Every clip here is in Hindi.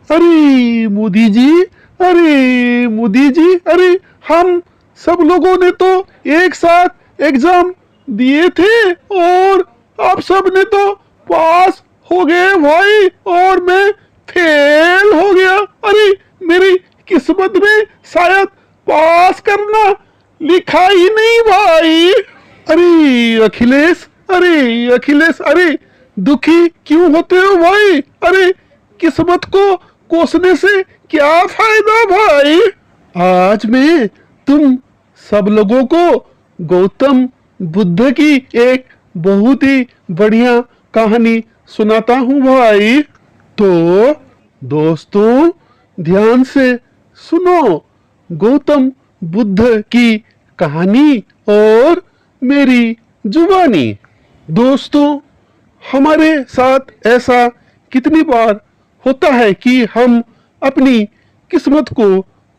अरे मोदी जी, अरे मोदी जी, अरे हम सब लोगों ने तो एक साथ एग्जाम दिए थे और आप सब ने तो पास हो गए भाई और मैं फेल हो गया। अरे मेरी किस्मत में शायद पास करना लिखा ही नहीं भाई। अरे अखिलेश, अरे अखिलेश, अरे दुखी क्यों होते हो भाई? अरे किस्मत को कोसने से क्या फायदा भाई? आज मैं तुम सब लोगों को गौतम बुद्ध की एक बहुत ही बढ़िया कहानी सुनाता हूँ भाई। तो दोस्तों ध्यान से सुनो गौतम बुद्ध की कहानी और मेरी जुबानी। दोस्तों हमारे साथ ऐसा कितनी बार होता है कि हम अपनी किस्मत को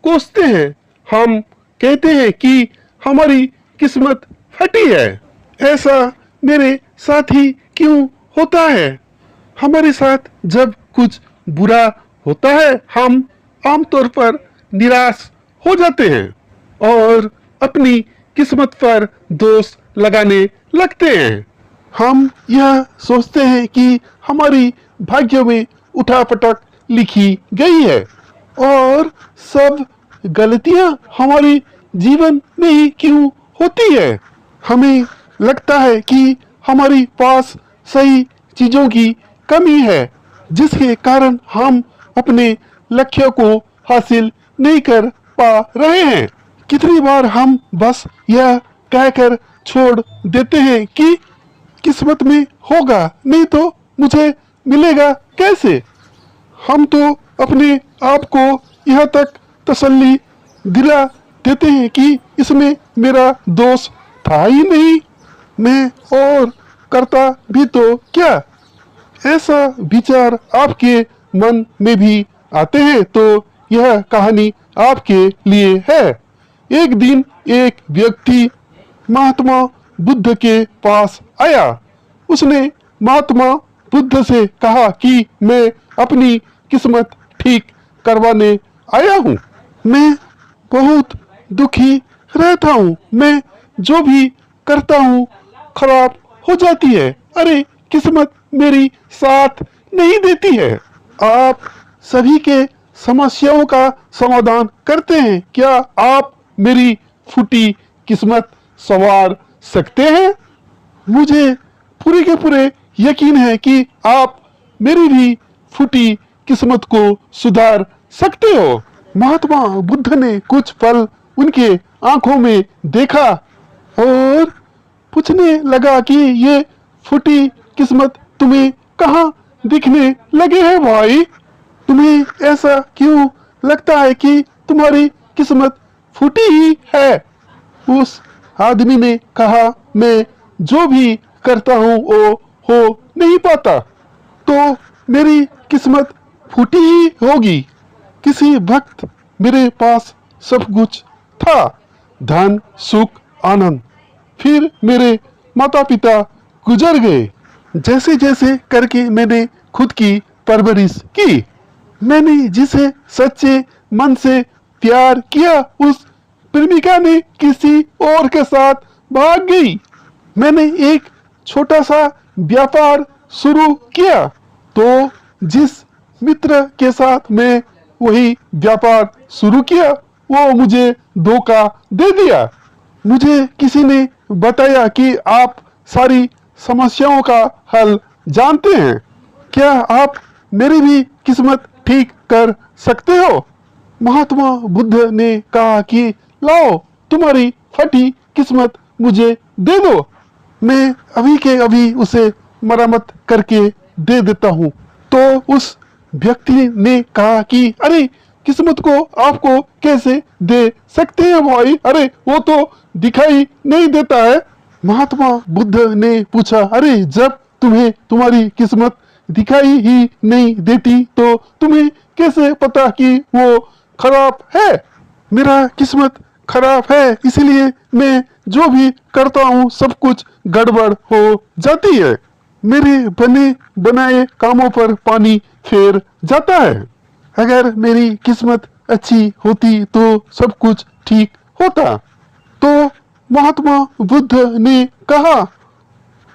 कोसते हैं। हम कहते हैं कि हमारी किस्मत फटी है। ऐसा मेरे साथ ही क्यों होता है? हमारे साथ जब कुछ बुरा होता है हम आमतौर पर निराश हो जाते हैं और अपनी किस्मत पर दोष लगाने लगते हैं। हम यह सोचते हैं कि हमारी भाग्य में उठापटक लिखी गई है और सब गलतियां हमारी जीवन में ही क्यों होती है। हमें लगता है कि हमारे पास सही चीजों की कमी है जिसके कारण हम अपने लक्ष्य को हासिल नहीं कर पा रहे हैं। कितनी बार हम बस यह कहकर छोड़ देते हैं कि किस्मत में होगा नहीं तो मुझे मिलेगा कैसे। हम तो अपने आप को यह तक तसल्ली दिला देते हैं कि इसमें मेरा दोष था ही नहीं, मैं और करता भी तो क्या। ऐसा विचार आपके मन में भी आते हैं तो यह कहानी आपके लिए है। एक दिन एक व्यक्ति महात्मा बुद्ध के पास आया। उसने महात्मा बुद्ध से कहा कि मैं अपनी किस्मत ठीक करवाने आया हूँ। मैं बहुत दुखी रहता हूँ। मैं जो भी करता हूँ खराब हो जाती है। अरे किस्मत मेरी साथ नहीं देती है। आप सभी के समस्याओं का समाधान करते हैं। क्या आप मेरी फूटी किस्मत संवार सकते हैं? मुझे पूरे के पूरे यकीन है कि आप मेरी भी फूटी किस्मत को सुधार सकते हो। महात्मा बुद्ध ने कुछ पल उनके आंखों में देखा और पूछने लगा कि ये फूटी किस्मत तुम्हें कहाँ दिखने लगे हैं भाई? तुम्हें ऐसा क्यों लगता है कि तुम्हारी किस्मत फूटी ही है? उस आदमी ने कहा मैं जो भी करता हूँ वो हो नहीं पाता तो मेरी किस्मत फूटी ही होगी। किसी वक्त मेरे पास सब कुछ था, धन सुख आनंद। फिर मेरे माता पिता गुजर गए। जैसे जैसे करके मैंने खुद की परवरिश की। मैंने जिसे सच्चे मन से प्यार किया उस प्रेमिका ने किसी और के साथ भाग गई। मैंने एक छोटा सा व्यापार शुरू किया तो जिस मित्र के साथ मैं वही व्यापार शुरू किया वो मुझे धोखा दे दिया। मुझे किसी ने बताया कि आप सारी समस्याओं का हल जानते हैं। क्या आप मेरी भी किस्मत ठीक कर सकते हो? महात्मा बुद्ध ने कहा कि लाओ तुम्हारी फटी किस्मत मुझे दे दो। मैं अभी के अभी उसे मरम्मत करके दे देता हूँ। तो उस व्यक्ति ने कहा कि अरे किस्मत को आपको कैसे दे सकते हैं भाई? अरे वो तो दिखाई नहीं देता है। महात्मा बुद्ध ने पूछा अरे जब तुम्हें तुम्हारी किस्मत दिखाई ही नहीं देती तो तुम्हें कैसे पता कि वो खराब है? मेरा किस्मत खराब है इसलिए मैं जो भी करता हूँ सब कुछ गड़बड़ हो जाती है। मेरे बने बनाए कामों पर पानी फेर जाता है। अगर मेरी किस्मत अच्छी होती तो सब कुछ ठीक होता। तो महात्मा बुद्ध ने कहा,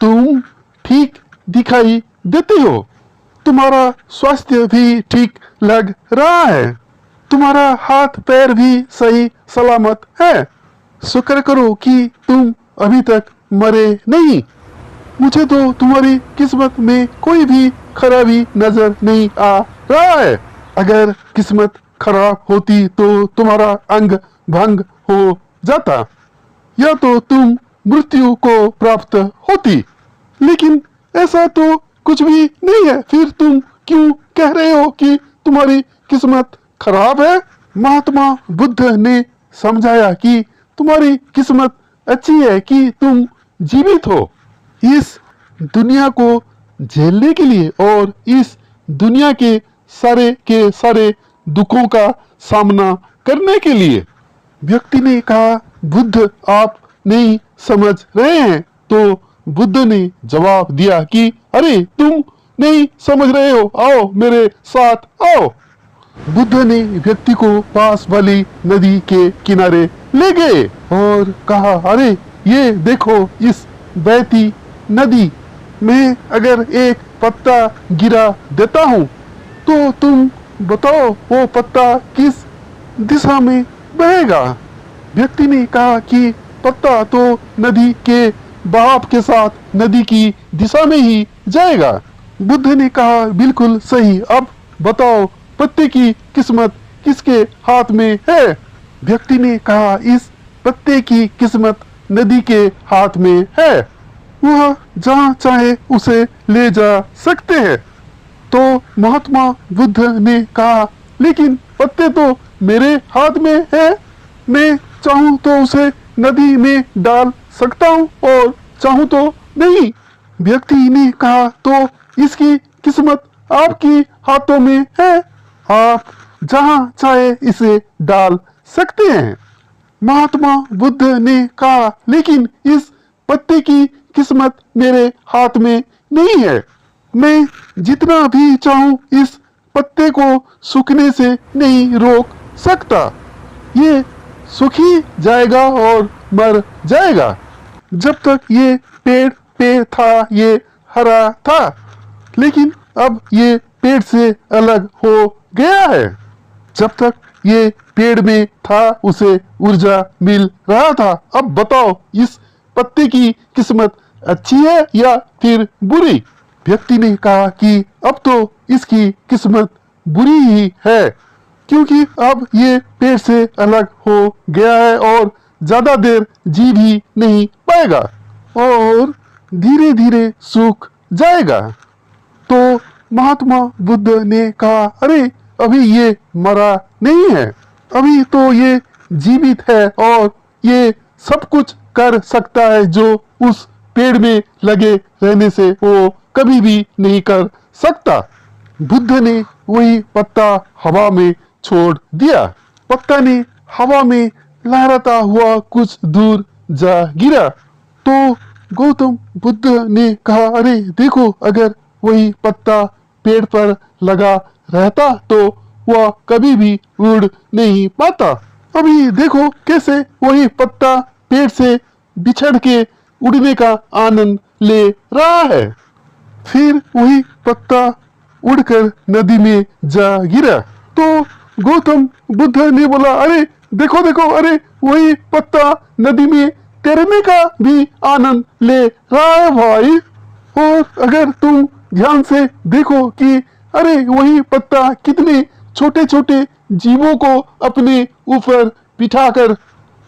तुम ठीक दिखाई देते हो, तुम्हारा स्वास्थ्य भी ठीक लग रहा है, तुम्हारा हाथ पैर भी सही सलामत है। शुक्र करो कि तुम अभी तक मरे नहीं। मुझे तो तुम्हारी किस्मत में कोई भी खराबी नजर नहीं आ रहा है। अगर किस्मत खराब होती तो तुम्हारा अंग भंग हो जाता या तो तुम मृत्यु को प्राप्त होती, लेकिन ऐसा तो कुछ भी नहीं है। फिर तुम क्यों कह रहे हो कि तुम्हारी किस्मत खराब है? महात्मा बुद्ध ने समझाया कि तुम्हारी किस्मत अच्छी है कि तुम जीवित हो, इस दुनिया को झेलने के लिए और इस दुनिया के सारे दुखों का सामना करने के लिए। व्यक्ति ने कहा, बुद्ध आप नहीं समझ रहे हैं। तो बुद्ध ने जवाब दिया कि अरे तुम नहीं समझ रहे हो, आओ मेरे साथ आओ। बुद्ध ने व्यक्ति को पास वाली नदी के किनारे ले गए और कहा, अरे ये देखो इस बहती नदी में अगर एक पत्ता गिरा देता हूँ तो तुम बताओ वो पत्ता किस दिशा में बहेगा? व्यक्ति ने कहा कि पत्ता तो नदी के बहाव के साथ नदी की दिशा में ही जाएगा। बुद्ध ने कहा, बिल्कुल सही, अब बताओ पत्ते की किस्मत किसके हाथ में है? व्यक्ति ने कहा, इस पत्ते की किस्मत नदी के हाथ में है, वह जहाँ चाहे उसे ले जा सकते हैं। तो महात्मा बुद्ध ने कहा, लेकिन पत्ते तो मेरे हाथ में है, मैं चाहूँ तो उसे नदी में डाल सकता हूँ और चाहूँ तो नहीं। व्यक्ति ने कहा, तो इसकी किस्मत आपकी हाथों में है, आप जहाँ चाहे इसे डाल सकते हैं। महात्मा बुद्ध ने कहा, लेकिन इस पत्ते की किस्मत मेरे हाथ में नहीं है, मैं जितना भी चाहूँ इस पत्ते को सूखने से नहीं रोक सकता, ये सूख ही जाएगा और मर जाएगा। जब तक ये पेड़ पे था ये हरा था, लेकिन अब ये पेड़ से अलग हो गया है। जब तक ये पेड़ में था उसे ऊर्जा मिल रहा था। अब बताओ इस पत्ते की किस्मत अच्छी है या फिर बुरी? व्यक्ति ने कहा कि अब तो इसकी किस्मत बुरी ही है, क्योंकि अब ये पेड़ से अलग हो गया है और ज्यादा देर जी भी नहीं पाएगा और धीरे धीरे सूख जाएगा। तो महात्मा बुद्ध ने कहा, अरे अभी ये मरा नहीं है, अभी तो ये जीवित है और ये सब कुछ कर सकता है जो उस पेड़ में लगे रहने से वो कभी भी नहीं कर सकता। बुद्ध ने वही पत्ता हवा में छोड़ दिया। पत्ता ने हवा में लहराता हुआ कुछ दूर जा गिरा। तो गौतम बुद्ध ने कहा, अरे देखो, अगर वही पत्ता पेड़ पर लगा रहता तो वह कभी भी उड़ नहीं पाता। अभी देखो कैसे वही पत्ता पेड़ से बिछड़ के उड़ने का आनंद ले रहा है। फिर वही पत्ता उड़कर नदी में जा गिरा। तो गौतम बुद्ध ने बोला, अरे देखो देखो, अरे वही पत्ता नदी में तैरने का भी आनंद ले रहा है भाई। और अगर तुम ध्यान से देखो कि अरे वही पत्ता कितने छोटे छोटे जीवों को अपने ऊपर बिठाकर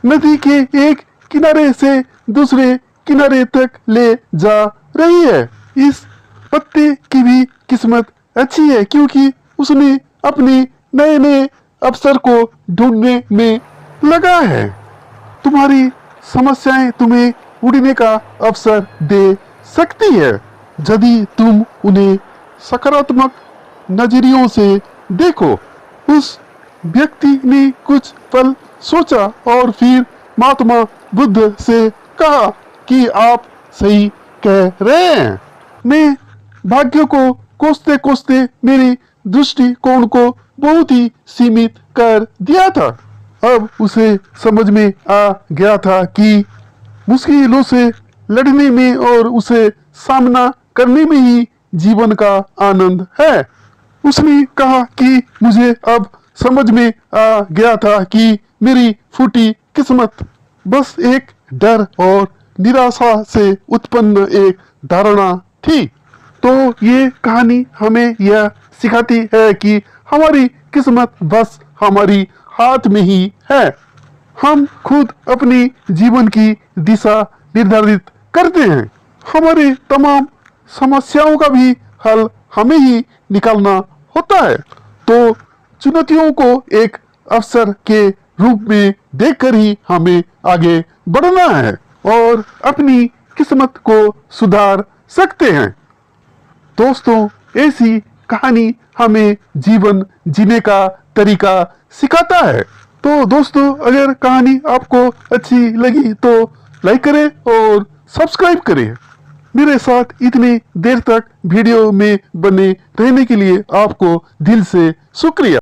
नदी के एक किनारे से दूसरे किनारे तक ले जा रही है। इस पत्ते की भी किस्मत अच्छी है, क्योंकि उसने अपने नए नए अवसर को ढूंढने में लगा है। तुम्हारी समस्याएं तुम्हें उड़ने का अवसर दे सकती है, यदि तुम उन्हें सकारात्मक नजरियों से देखो। उस व्यक्ति ने कुछ पल सोचा और फिर महात्मा बुद्ध से कहा कि आप सही कह रहे हैं। मैं भाग्य को कोसते कोसते मेरी दृष्टिकोण को बहुत ही सीमित कर दिया था। अब उसे समझ में आ गया था कि मुश्किलों से लड़ने में और उसे सामना करने में ही जीवन का आनंद है। उसने कहा कि मुझे अब समझ में आ गया था कि मेरी फूटी किस्मत बस एक डर और निराशा से उत्पन्न एक धारणा थी। तो ये कहानी हमें यह सिखाती है कि हमारी किस्मत बस हमारी हाथ में ही है। हम खुद अपनी जीवन की दिशा निर्धारित करते हैं। हमारे तमाम समस्याओं का भी हल हमें ही निकालना होता है। तो चुनौतियों को एक अवसर के रूप में देखकर ही हमें आगे बढ़ना है और अपनी किस्मत को सुधार सकते हैं। दोस्तों, ऐसी कहानी हमें जीवन जीने का तरीका सिखाता है। तो दोस्तों, अगर कहानी आपको अच्छी लगी तो लाइक करें और सब्सक्राइब करें। मेरे साथ इतनी देर तक वीडियो में बने रहने के लिए आपको दिल से शुक्रिया।